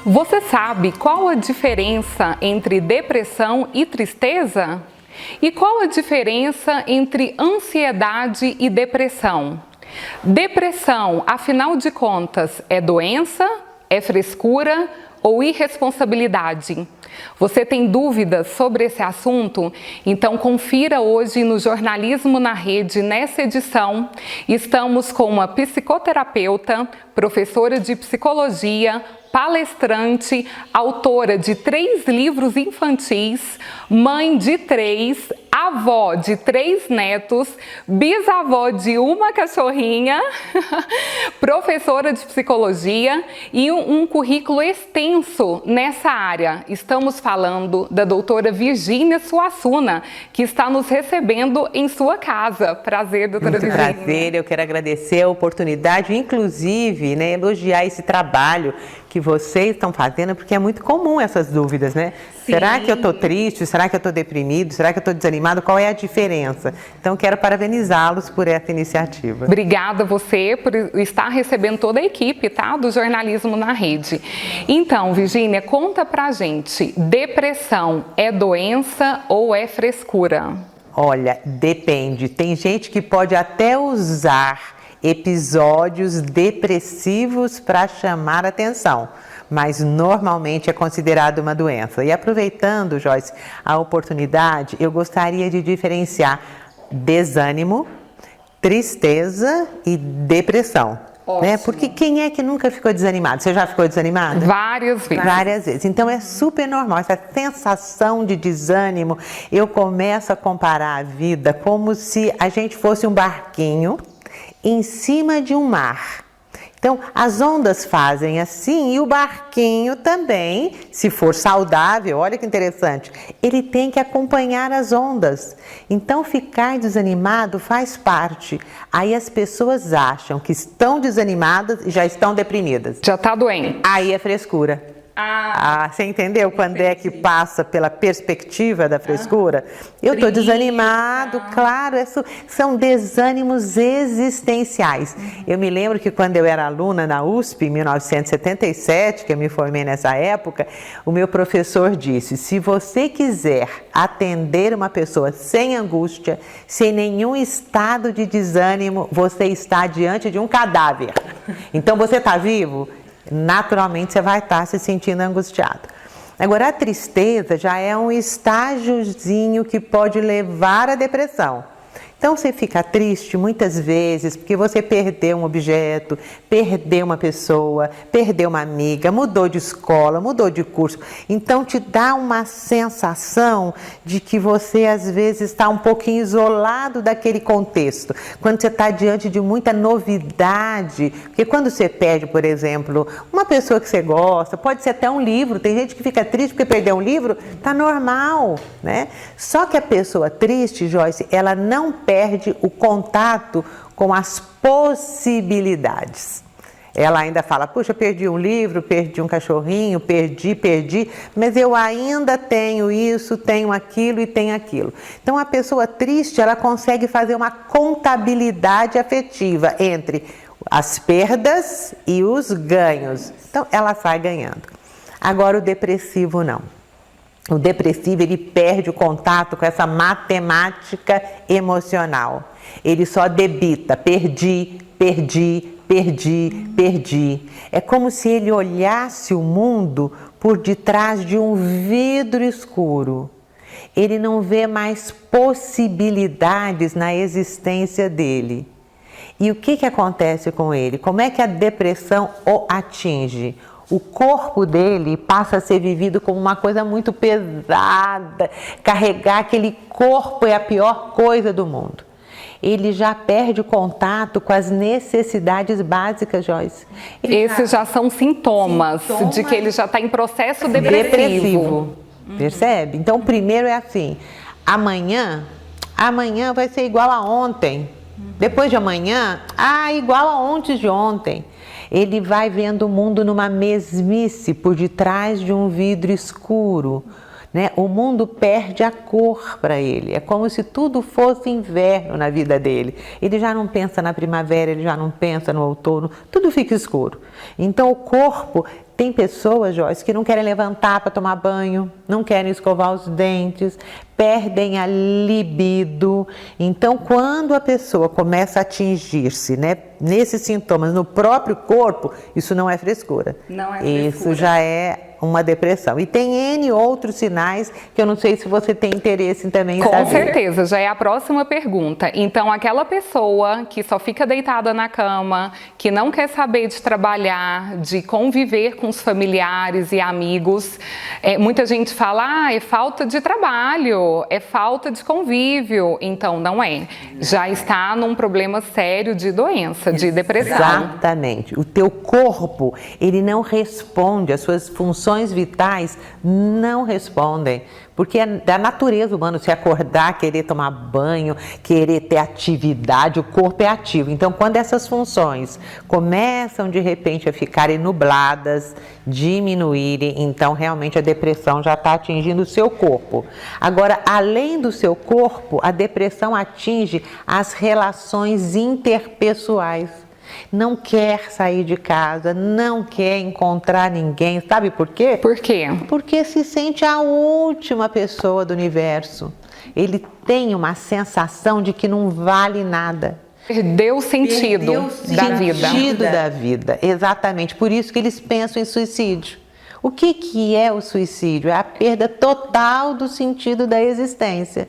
Você sabe qual a diferença entre depressão e tristeza? E qual a diferença entre ansiedade e depressão? Depressão, afinal de contas, é doença, é frescura ou irresponsabilidade? Você tem dúvidas sobre esse assunto? Então confira hoje no Jornalismo na Rede, nessa edição. Estamos com uma psicoterapeuta, professora de psicologia, palestrante, autora de 3 livros infantis, mãe de 3, avó de 3 netos, bisavó de 1 cachorrinha, professora de psicologia e um currículo extenso nessa área. Estamos falando da doutora Virgínia Suassuna, que está nos recebendo em sua casa. Prazer, doutora Virgínia. Prazer, eu quero agradecer a oportunidade, inclusive, elogiar esse trabalho que vocês estão fazendo, porque é muito comum essas dúvidas, né? Sim. Será que eu estou triste? Será que eu estou deprimido? Será que eu estou desanimado? Qual é a diferença? Então, quero parabenizá-los por essa iniciativa. Obrigada a você por estar recebendo toda a equipe, tá? Do Jornalismo na Rede. Então, Virgínia, conta pra gente, depressão é doença ou é frescura? Olha, depende. Tem gente que pode até usar episódios depressivos para chamar atenção, mas normalmente é considerado uma doença. E aproveitando, Joyce, a oportunidade, eu gostaria de diferenciar desânimo, tristeza e depressão. Né? Porque quem é que nunca ficou desanimado? Você já ficou desanimada? Várias vezes. Várias vezes. Então é super normal. Essa sensação de desânimo, eu começo a comparar a vida como se a gente fosse um barquinho em cima de um mar. Então, as ondas fazem assim e o barquinho também, se for saudável, olha que interessante, ele tem que acompanhar as ondas. Então, ficar desanimado faz parte. Aí as pessoas acham que estão desanimadas e já estão deprimidas. Já está doente. Aí é frescura. Você entendeu quando é que passa pela perspectiva da frescura? Eu estou desanimado, claro, são desânimos existenciais. Eu me lembro que quando eu era aluna na USP, em 1977, que eu me formei nessa época, o meu professor disse, se você quiser atender uma pessoa sem angústia, sem nenhum estado de desânimo, você está diante de um cadáver. Então você está vivo? Naturalmente você vai estar se sentindo angustiado. Agora, a tristeza já é um estágiozinho que pode levar à depressão. Então, você fica triste muitas vezes porque você perdeu um objeto, perdeu uma pessoa, perdeu uma amiga, mudou de escola, mudou de curso. Então, te dá uma sensação de que você, às vezes, está um pouquinho isolado daquele contexto. Quando você está diante de muita novidade, porque quando você perde, por exemplo, uma pessoa que você gosta, pode ser até um livro, tem gente que fica triste porque perdeu um livro, tá normal, né? Só que a pessoa triste, Joyce, ela não perde o contato com as possibilidades. Ela ainda fala, puxa, perdi um livro, perdi um cachorrinho, perdi, mas eu ainda tenho isso, tenho aquilo e tenho aquilo. Então, a pessoa triste, ela consegue fazer uma contabilidade afetiva entre as perdas e os ganhos. Então, ela sai ganhando. Agora, o depressivo não. O depressivo, ele perde o contato com essa matemática emocional. Ele só debita, perdi. É como se ele olhasse o mundo por detrás de um vidro escuro. Ele não vê mais possibilidades na existência dele. E o que acontece com ele? Como é que a depressão o atinge? O corpo dele passa a ser vivido como uma coisa muito pesada. Carregar aquele corpo é a pior coisa do mundo. Ele já perde o contato com as necessidades básicas, Joyce. Esses já são sintomas de que ele já está em processo depressivo. Percebe? Então, o primeiro é assim, amanhã vai ser igual a ontem. Depois de amanhã, igual a antes de ontem. Ele vai vendo o mundo numa mesmice por detrás de um vidro escuro. né? O mundo perde a cor para ele, é como se tudo fosse inverno na vida dele. Ele já não pensa na primavera, ele já não pensa no outono, tudo fica escuro. Então o corpo Tem pessoas, Joyce, que não querem levantar para tomar banho, não querem escovar os dentes, perdem a libido. Então, quando a pessoa começa a atingir-se, né, nesses sintomas no próprio corpo, isso não é frescura. Não é frescura. Isso já é uma depressão. E tem N outros sinais que eu não sei se você tem interesse em também saber. Com certeza, já é a próxima pergunta. Então, aquela pessoa que só fica deitada na cama, que não quer saber de trabalhar, de conviver com os familiares e amigos, muita gente fala, é falta de trabalho, é falta de convívio. Então, não é. Já está num problema sério de doença, de depressão. Exatamente. O teu corpo, ele não responde, as suas funções vitais não respondem, porque é da natureza humana se acordar, querer tomar banho, querer ter atividade, o corpo é ativo. Então, quando essas funções começam de repente a ficarem nubladas, diminuírem, então realmente a depressão já está atingindo o seu corpo. Agora, além do seu corpo, a depressão atinge as relações interpessoais. Não quer sair de casa, não quer encontrar ninguém. Sabe por quê? Por quê? Porque se sente a última pessoa do universo. Ele tem uma sensação de que não vale nada. Perdeu o sentido da vida. Sentido da vida, exatamente. Por isso que eles pensam em suicídio. O que é o suicídio? É a perda total do sentido da existência.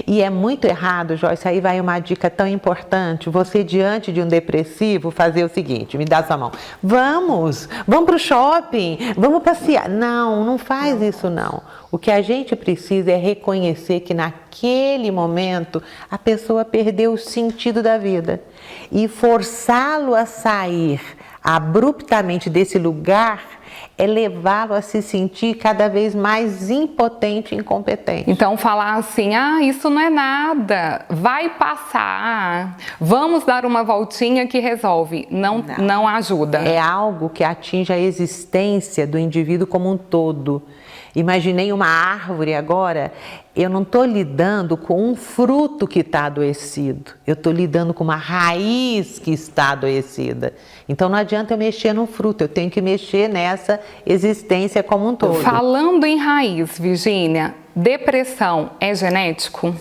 E é muito errado, Joyce, aí vai uma dica tão importante, você diante de um depressivo fazer o seguinte, me dá sua mão, vamos para o shopping, vamos passear. Não faz isso não. O que a gente precisa é reconhecer que naquele momento a pessoa perdeu o sentido da vida. E forçá-lo a sair abruptamente desse lugar é levá-lo a se sentir cada vez mais impotente e incompetente. Então falar assim, isso não é nada, vai passar, vamos dar uma voltinha que resolve, não ajuda. É algo que atinge a existência do indivíduo como um todo. Imaginei uma árvore agora, eu não estou lidando com um fruto que está adoecido, eu estou lidando com uma raiz que está adoecida. Então não adianta eu mexer no fruto, eu tenho que mexer nessa existência como um todo. Falando em raiz, Virgínia, depressão é genético?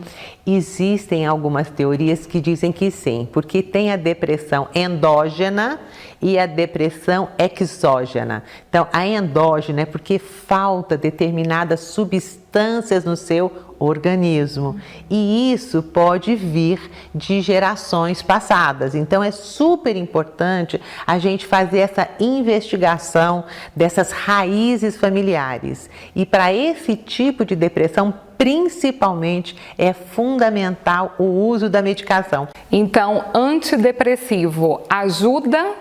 Existem algumas teorias que dizem que sim, porque tem a depressão endógena e a depressão exógena. Então, a endógena é porque falta determinadas substâncias no seu organismo e isso pode vir de gerações passadas. Então, é super importante a gente fazer essa investigação dessas raízes familiares. E para esse tipo de depressão, principalmente, é fundamental o uso da medicação. Então, antidepressivo ajuda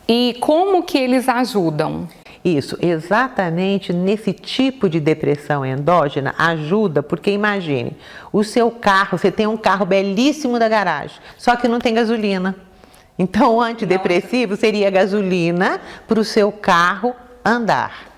e como que eles ajudam? Isso, exatamente nesse tipo de depressão endógena ajuda, porque imagine, o seu carro, você tem um carro belíssimo da garagem, só que não tem gasolina. Então, o antidepressivo seria gasolina para o seu carro andar.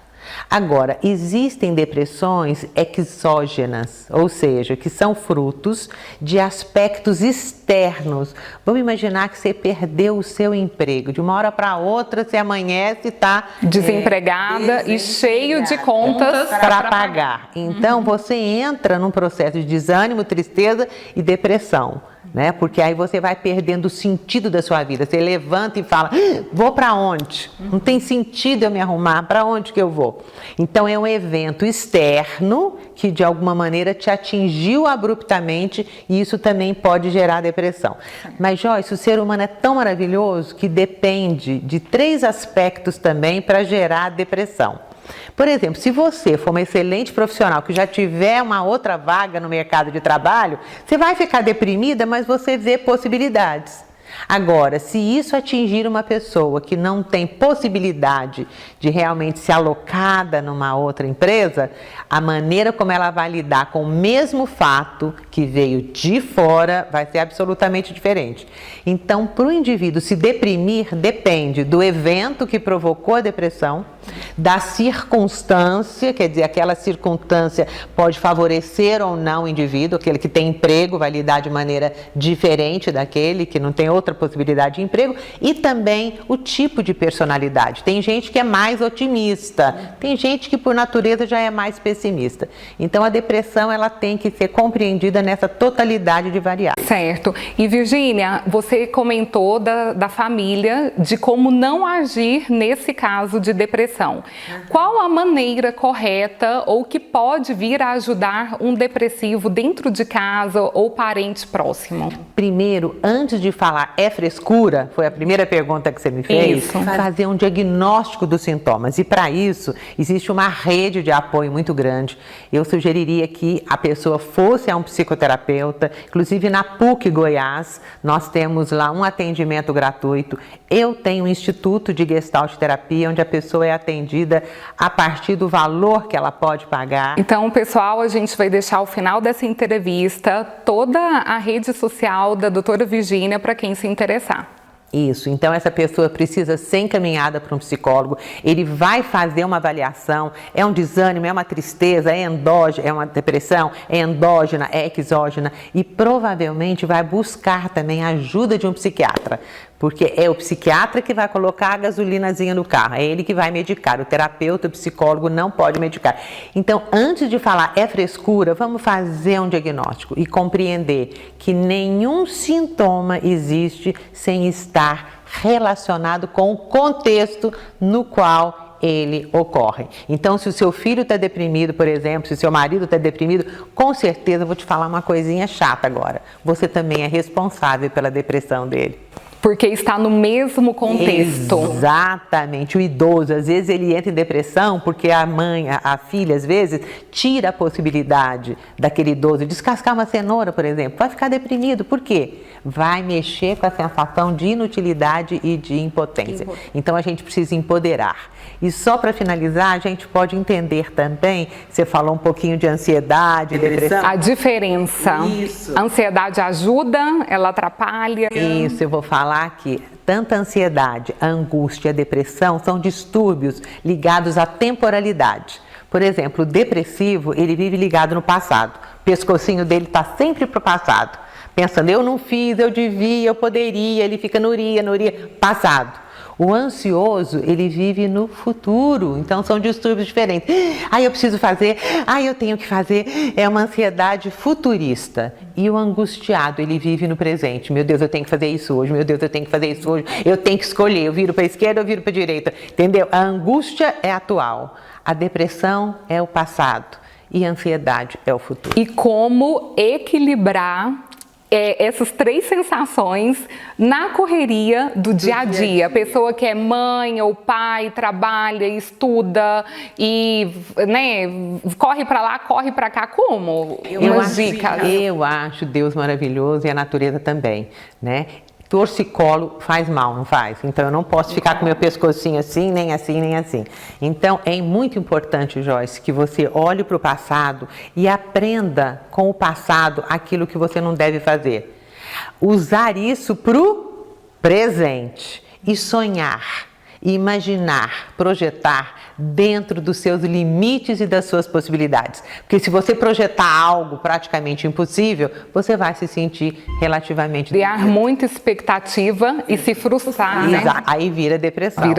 Agora, existem depressões exógenas, ou seja, que são frutos de aspectos externos. Vamos imaginar que você perdeu o seu emprego. De uma hora para outra, você amanhece e está desempregada e cheio de contas para pagar. Então, você entra num processo de desânimo, tristeza e depressão. Né? Porque aí você vai perdendo o sentido da sua vida. Você levanta e fala, vou para onde? Não tem sentido eu me arrumar, para onde que eu vou? Então é um evento externo que de alguma maneira te atingiu abruptamente e isso também pode gerar depressão. Mas Joyce, o ser humano é tão maravilhoso que depende de 3 aspectos também para gerar depressão. Por exemplo, se você for uma excelente profissional que já tiver uma outra vaga no mercado de trabalho, você vai ficar deprimida, mas você vê possibilidades. Agora, se isso atingir uma pessoa que não tem possibilidade de realmente ser alocada numa outra empresa, a maneira como ela vai lidar com o mesmo fato que veio de fora vai ser absolutamente diferente. Então, para o indivíduo se deprimir, depende do evento que provocou a depressão da circunstância, quer dizer, aquela circunstância pode favorecer ou não o indivíduo, aquele que tem emprego vai lidar de maneira diferente daquele que não tem outra possibilidade de emprego, e também o tipo de personalidade. Tem gente que é mais otimista, tem gente que por natureza já é mais pessimista. Então a depressão ela tem que ser compreendida nessa totalidade de variáveis. Certo. E Virgínia, você comentou da família, de como não agir nesse caso de depressão. Qual a maneira correta ou que pode vir a ajudar um depressivo dentro de casa ou parente próximo? Primeiro, antes de falar é frescura, foi a primeira pergunta que você me fez, fazer um diagnóstico dos sintomas. E para isso, existe uma rede de apoio muito grande. Eu sugeriria que a pessoa fosse a um psicoterapeuta, inclusive na PUC Goiás, nós temos lá um atendimento gratuito. Eu tenho um instituto de Gestalt Terapia, onde a pessoa é atendida a partir do valor que ela pode pagar. Então, pessoal, a gente vai deixar ao final dessa entrevista toda a rede social da doutora Virgínia para quem se interessar. Isso, então essa pessoa precisa ser encaminhada para um psicólogo, ele vai fazer uma avaliação, é um desânimo, é uma tristeza, é endógena, é uma depressão, é endógena, é exógena, e provavelmente vai buscar também a ajuda de um psiquiatra, porque é o psiquiatra que vai colocar a gasolinazinha no carro, é ele que vai medicar, o terapeuta, o psicólogo não pode medicar. Então, antes de falar é frescura, vamos fazer um diagnóstico e compreender que nenhum sintoma existe sem estar relacionado com o contexto no qual ele ocorre. Então, se o seu filho está deprimido, por exemplo, se o seu marido está deprimido, com certeza, vou te falar uma coisinha chata agora, você também é responsável pela depressão dele. Porque está no mesmo contexto. Exatamente. O idoso, às vezes ele entra em depressão porque a mãe, a filha, às vezes, tira a possibilidade daquele idoso de descascar uma cenoura, por exemplo. Vai ficar deprimido. Por quê? Vai mexer com a sensação de inutilidade e de impotência. Então a gente precisa empoderar. E só para finalizar, a gente pode entender também, você falou um pouquinho de ansiedade, depressão. A diferença. Isso. A ansiedade ajuda, ela atrapalha. Isso, eu vou falar que tanto a ansiedade, a angústia e a depressão são distúrbios ligados à temporalidade. Por exemplo, o depressivo, ele vive ligado no passado. O pescocinho dele está sempre para o passado. Pensando, eu não fiz, eu devia, eu poderia, ele fica no iria, passado. O ansioso, ele vive no futuro, então são distúrbios diferentes. Eu preciso fazer, eu tenho que fazer, é uma ansiedade futurista. E o angustiado, ele vive no presente. Meu Deus, eu tenho que fazer isso hoje, meu Deus, eu tenho que fazer isso hoje, eu tenho que escolher, eu viro para a esquerda, eu viro para a direita, entendeu? A angústia é atual, a depressão é o passado e a ansiedade é o futuro. E como equilibrar essas três sensações na correria do dia a dia. A pessoa que é mãe ou pai, trabalha, estuda e corre para lá, corre para cá. Como? Eu acho Deus maravilhoso e a natureza também, né? Torcicolo faz mal, não faz? Então eu não posso ficar com meu pescocinho assim, nem assim, nem assim. Então é muito importante, Joyce, que você olhe para o passado e aprenda com o passado aquilo que você não deve fazer. Usar isso para o presente e sonhar, imaginar, projetar dentro dos seus limites e das suas possibilidades. Porque se você projetar algo praticamente impossível, você vai se sentir relativamente... Criar muita expectativa e se frustrar, né? Aí vira depressão.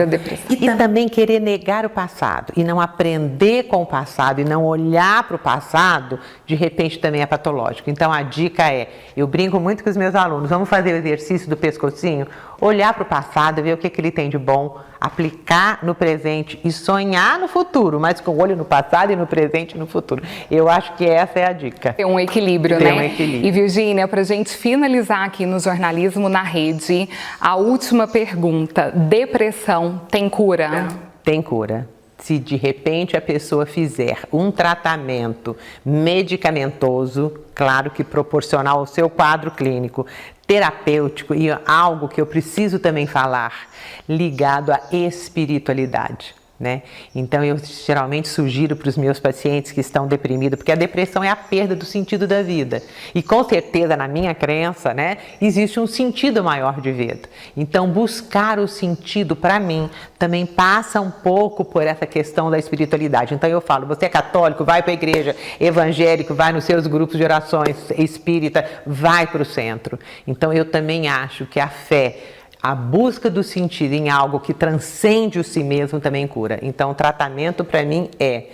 E também querer negar o passado e não aprender com o passado e não olhar para o passado, de repente também é patológico. Então a dica é, eu brinco muito com os meus alunos, vamos fazer o exercício do pescocinho, olhar para o passado, ver o que ele tem de bom, aplicar no presente e sonhar no futuro, mas com o olho no passado e no presente e no futuro. Eu acho que essa é a dica. Tem um equilíbrio, né? E Virgínia, para a gente finalizar aqui no Jornalismo na Rede, a última pergunta: depressão tem cura? Tem cura. Se de repente a pessoa fizer um tratamento medicamentoso, claro que proporcional ao seu quadro clínico, terapêutico, e algo que eu preciso também falar, ligado à espiritualidade. né? Então eu geralmente sugiro para os meus pacientes que estão deprimidos, porque a depressão é a perda do sentido da vida. E com certeza, na minha crença, né, existe um sentido maior de vida. Então buscar o sentido, para mim, também passa um pouco por essa questão da espiritualidade. Então eu falo, você é católico, vai para a igreja, evangélico, vai nos seus grupos de orações, espírita, vai para o centro. Então eu também acho que a fé, a busca do sentido em algo que transcende o si mesmo também cura. Então, o tratamento para mim é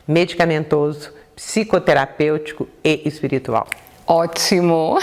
medicamentoso, psicoterapêutico e espiritual. Ótimo!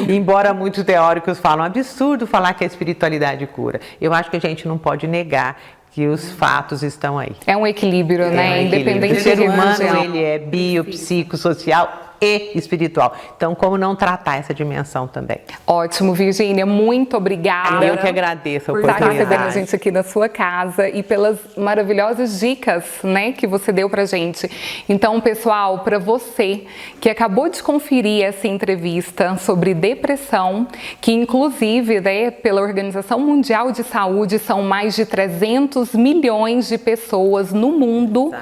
Embora muitos teóricos falam absurdo falar que a espiritualidade cura, eu acho que a gente não pode negar que os fatos estão aí. É um equilíbrio, né? Independente do ser humano, religião. ele é biopsicossocial e espiritual. Então, como não tratar essa dimensão também? Ótimo, Virgínia, muito obrigada. Eu que agradeço a por estar oportunidade. recebendo a gente aqui na sua casa e pelas maravilhosas dicas, né, que você deu pra gente. Então, pessoal, para você que acabou de conferir essa entrevista sobre depressão, que inclusive, né, pela Organização Mundial de Saúde, são mais de 300 milhões de pessoas no mundo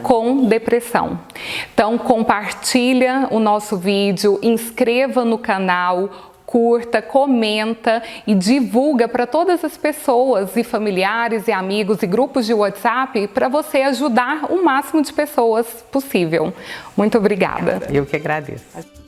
com depressão. Então, compartilha o nosso vídeo, inscreva no canal, curta, comenta e divulga para todas as pessoas e familiares e amigos e grupos de WhatsApp para você ajudar o máximo de pessoas possível. Muito obrigada. Eu que agradeço.